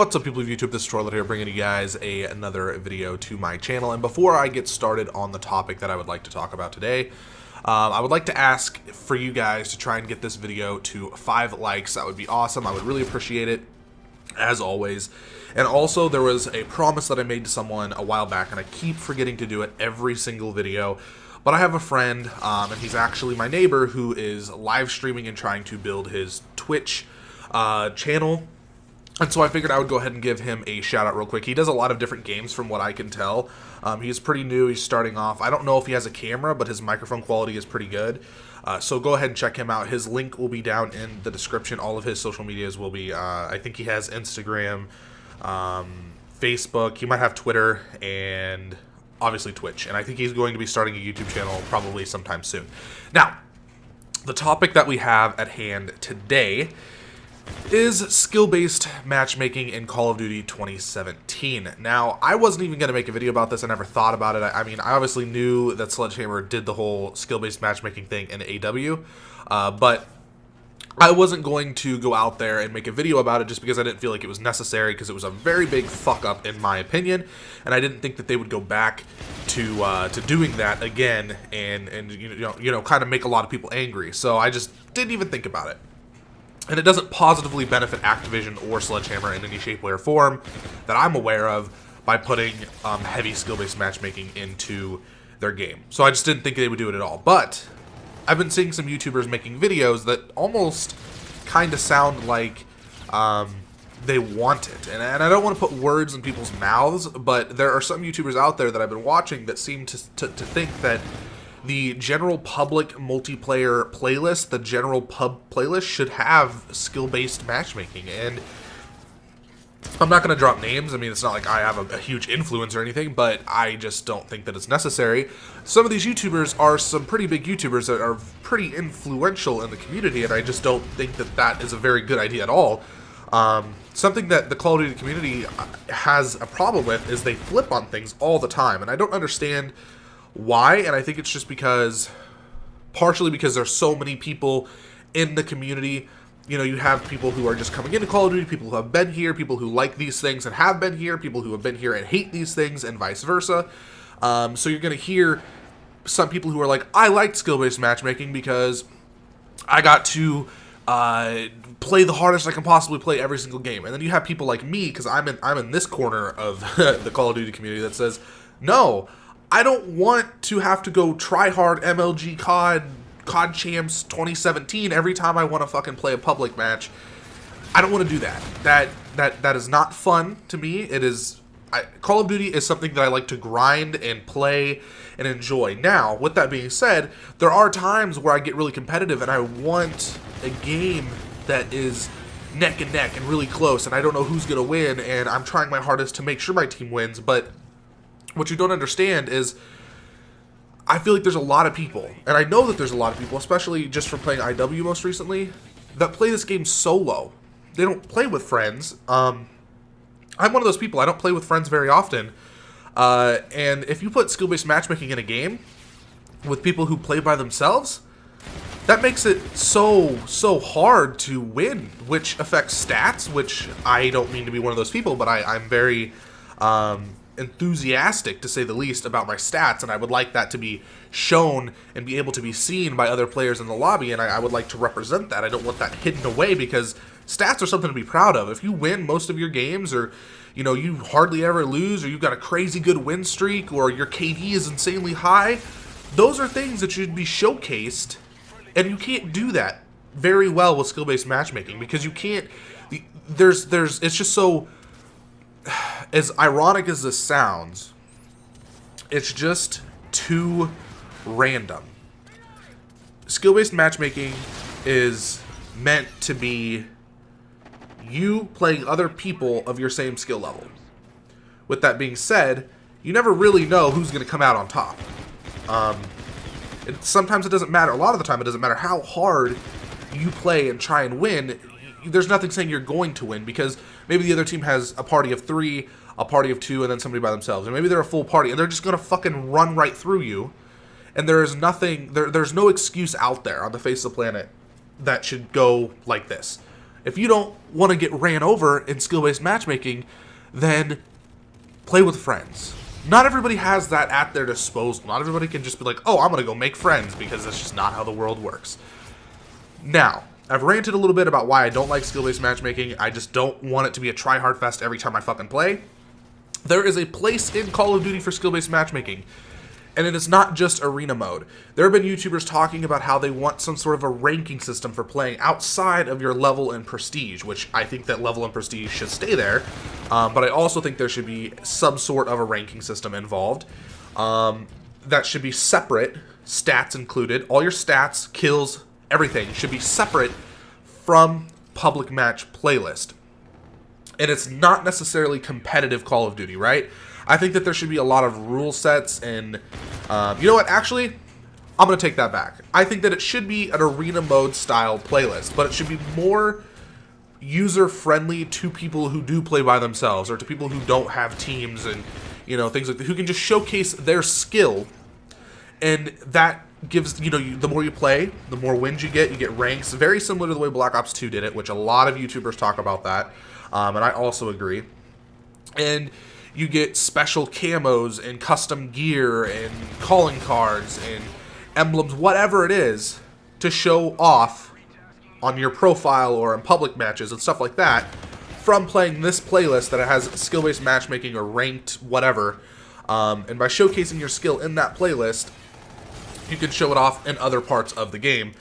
What's up, people of YouTube? This is Troy here, bringing you guys another video to my channel. And before I get started on the topic that I would like to talk about today, I would like to ask for you guys to try and get this video to 5 likes. That would be awesome. I would really appreciate it, as always. And also, there was a promise that I made to someone a while back, and I keep forgetting to do it every single video. But I have a friend, and he's actually my neighbor, who is live streaming and trying to build his Twitch channel. And so I figured I would go ahead and give him a shout out real quick. He does a lot of different games from what I can tell. He's pretty new. He's starting off. I don't know if he has a camera, but his microphone quality is pretty good. So go ahead and check him out. His link will be down in the description. All of his social medias will be, I think he has Instagram, Facebook. He might have Twitter and obviously Twitch. And I think he's going to be starting a YouTube channel probably sometime soon. Now, the topic that we have at hand today is skill-based matchmaking in Call of Duty 2017. Now, I wasn't even going to make a video about this. I never thought about it. I mean, I obviously knew that Sledgehammer did the whole skill-based matchmaking thing in AW, but I wasn't going to go out there and make a video about it just because I didn't feel like it was necessary, because it was a very big fuck-up in my opinion, and I didn't think that they would go back to doing that again and you know kind of make a lot of people angry. So I just didn't even think about it. And it doesn't positively benefit Activision or Sledgehammer in any shape, way, or form that I'm aware of by putting heavy skill-based matchmaking into their game. So I just didn't think they would do it at all. But I've been seeing some YouTubers making videos that almost kind of sound like they want it. And I don't want to put words in people's mouths, but there are some YouTubers out there that I've been watching that seem to think that the general public multiplayer playlist, the general pub playlist, should have skill-based matchmaking. And I'm not going to drop names. I mean, it's not like I have a huge influence or anything, but I just don't think that it's necessary. Some of these YouTubers are some pretty big YouTubers that are pretty influential in the community, and I just don't think that that is a very good idea at all. Something that the Call of Duty community has a problem with is they flip on things all the time, and I don't understand why. And I think it's just partially because there's so many people in the community. You know, you have people who are just coming into Call of Duty, people who have been here, people who like these things and have been here, people who have been here and hate these things, and vice versa. So you're going to hear some people who are like, I liked skill-based matchmaking because I got to play the hardest I can possibly play every single game. And then you have people like me, because I'm in this corner of the Call of Duty community, that says, no, I don't want to have to go try hard MLG COD Champs 2017 every time I want to fucking play a public match. I don't want to do that. That is not fun to me. It is Call of Duty is something that I like to grind and play and enjoy. Now, with that being said, there are times where I get really competitive and I want a game that is neck and neck and really close, and I don't know who's going to win, and I'm trying my hardest to make sure my team wins. But what you don't understand is I feel like there's a lot of people, and I know that there's a lot of people, especially just from playing IW most recently, that play this game solo. They don't play with friends. I'm one of those people. I don't play with friends very often. And if you put skill-based matchmaking in a game with people who play by themselves, that makes it so hard to win, which affects stats, which I don't mean to be one of those people, but I'm very enthusiastic, to say the least, about my stats, and I would like that to be shown and be able to be seen by other players in the lobby, and I would like to represent that. I don't want that hidden away, because stats are something to be proud of. If you win most of your games, or you know, you hardly ever lose, or you've got a crazy good win streak, or your KD is insanely high, those are things that should be showcased, and you can't do that very well with skill-based matchmaking, because you can't, it's just so, as ironic as this sounds, it's just too random. Skill-based matchmaking is meant to be you playing other people of your same skill level. With that being said, you never really know who's going to come out on top. Sometimes it doesn't matter. A lot of the time it doesn't matter how hard you play and try and win. There's nothing saying you're going to win, because maybe the other team has a party of 3, a party of 2, and then somebody by themselves. And maybe they're a full party, and they're just going to fucking run right through you. And there is nothing, there's no excuse out there on the face of the planet that should go like this. If you don't want to get ran over in skill-based matchmaking, then play with friends. Not everybody has that at their disposal. Not everybody can just be like, oh, I'm going to go make friends, because that's just not how the world works. Now, I've ranted a little bit about why I don't like skill-based matchmaking. I just don't want it to be a try-hard fest every time I fucking play. There is a place in Call of Duty for skill-based matchmaking, and it is not just arena mode. There have been YouTubers talking about how they want some sort of a ranking system for playing outside of your level and prestige, which I think that level and prestige should stay there, but I also think there should be some sort of a ranking system involved that should be separate, stats included. All your stats, kills, everything should be separate from public match playlist. And it's not necessarily competitive Call of Duty, right? I think that there should be a lot of rule sets and, you know what, actually, I'm going to take that back. I think that it should be an arena mode style playlist, but it should be more user-friendly to people who do play by themselves, or to people who don't have teams and, you know, things like that, who can just showcase their skill, and that gives, you know, the more you play, the more wins you get ranks, very similar to the way Black Ops 2 did it, which a lot of YouTubers talk about that. And I also agree. And you get special camos and custom gear and calling cards and emblems, whatever it is, to show off on your profile or in public matches and stuff like that from playing this playlist that has skill-based matchmaking or ranked whatever. And by showcasing your skill in that playlist, you can show it off in other parts of the game,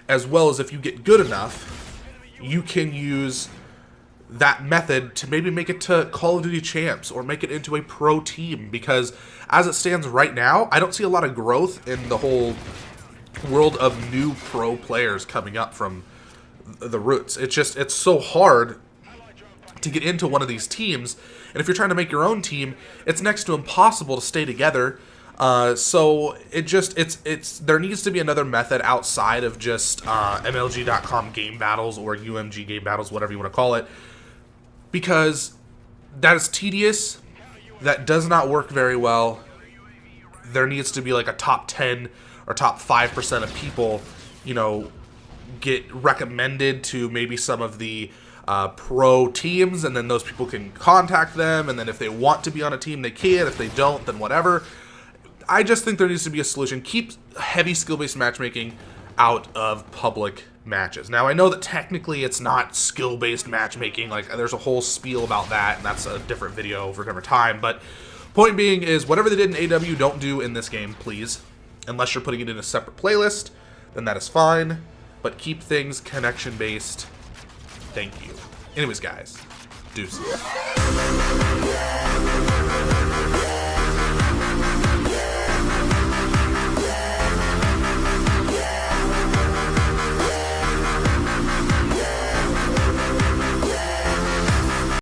as well as if you get good enough, you can use that method to maybe make it to Call of Duty Champs or make it into a pro team, because as it stands right now, I don't see a lot of growth in the whole world of new pro players coming up from the roots. It's so hard to get into one of these teams, and if you're trying to make your own team, it's next to impossible to stay together. So there needs to be another method outside of just MLG.com game battles or UMG game battles, whatever you want to call it, because that is tedious. That does not work very well. There needs to be like a top 10 or top 5% of people, you know, get recommended to maybe some of the pro teams, and then those people can contact them, and then if they want to be on a team, they can. If they don't, then whatever. I just think there needs to be a solution. Keep heavy skill-based matchmaking out of public matches. Now, I know that technically it's not skill-based matchmaking. Like, there's a whole spiel about that, and that's a different video for a different time. But point being is, whatever they did in AW, don't do in this game, please. Unless you're putting it in a separate playlist, then that is fine. But keep things connection-based. Thank you. Anyways, guys, deuces.